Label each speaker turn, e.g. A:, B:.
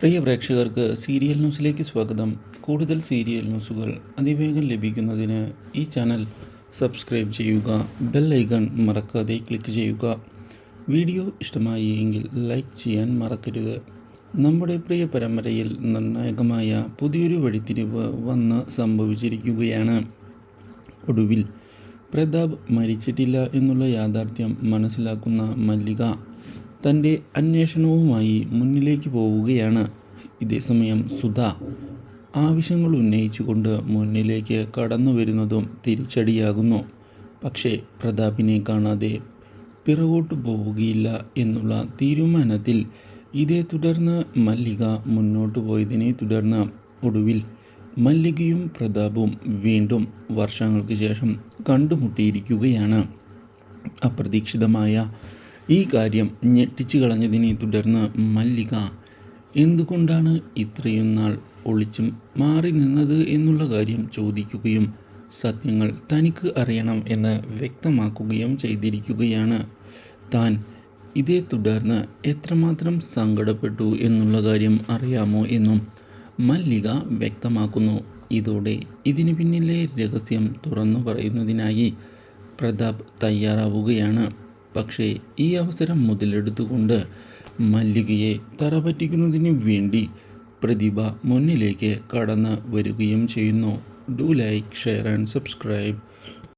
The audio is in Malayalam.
A: പ്രിയ പ്രേക്ഷകർക്ക് സീരിയൽ ന്യൂസിലേക്ക് സ്വാഗതം. കൂടുതൽ സീരിയൽ ന്യൂസുകൾ അതിവേഗം ലഭിക്കുന്നതിന് ഈ ചാനൽ സബ്സ്ക്രൈബ് ചെയ്യുക. ബെൽ ഐക്കൺ മറക്കാതെ ക്ലിക്ക് ചെയ്യുക. വീഡിയോ ഇഷ്ടമായി എങ്കിൽ ലൈക്ക് ചെയ്യാൻ മറക്കരുത്. നമ്മുടെ പ്രിയ പരമ്പരയിൽ നിർണായകമായ പുതിയൊരു വഴിത്തിരിവ് വന്ന് സംഭവിച്ചിരിക്കുകയാണ്. ഒടുവിൽ പ്രതാപ് മരിച്ചിട്ടില്ല എന്നുള്ള യാഥാർത്ഥ്യം മനസ്സിലാക്കുന്ന മല്ലിക തൻ്റെ അന്വേഷണവുമായി മുന്നിലേക്ക് പോവുകയാണ്. ഇതേസമയം സുധ ആവശ്യങ്ങൾ ഉന്നയിച്ചുകൊണ്ട് മുന്നിലേക്ക് കടന്നു വരുന്നതും തിരിച്ചടിയാകുന്നു. പക്ഷേ പ്രതാപിനെ കാണാതെ പിറകോട്ട് പോവുകയില്ല എന്നുള്ള തീരുമാനത്തിൽ ഇതേ തുടർന്ന് മല്ലിക മുന്നോട്ട് പോയതിനെ തുടർന്ന് ഒടുവിൽ മല്ലികയും പ്രതാപും വീണ്ടും വർഷങ്ങൾക്ക് ശേഷം കണ്ടുമുട്ടിയിരിക്കുകയാണ്. അപ്രതീക്ഷിതമായ ഈ കാര്യം ഞെട്ടിച്ചു കളഞ്ഞതിനെ തുടർന്ന് മല്ലിക എന്തുകൊണ്ടാണ് ഇത്രയും നാൾ ഒളിച്ചും മാറി നിന്നത് എന്നുള്ള കാര്യം ചോദിക്കുകയും സത്യങ്ങൾ തനിക്ക് അറിയണം എന്ന് വ്യക്തമാക്കുകയും ചെയ്തിരിക്കുകയാണ്. താൻ ഇതേ തുടർന്ന് എത്രമാത്രം സങ്കടപ്പെട്ടു എന്നുള്ള കാര്യം അറിയാമോ എന്നും മല്ലിക വ്യക്തമാക്കുന്നു. ഇതോടെ ഇതിന് പിന്നിലെ രഹസ്യം തുറന്നു പറയുന്നതിനായി പ്രതാപ് തയ്യാറാവുകയാണ്. പക്ഷേ ഈ അവസരം മുതലെടുത്തുകൊണ്ട് മല്ലികയെ തറപറ്റിക്കുന്നതിന് വേണ്ടി പ്രതിഭ മുന്നിലേക്ക് കടന്നു വരികയും ചെയ്യുന്നു. Do like, share and subscribe.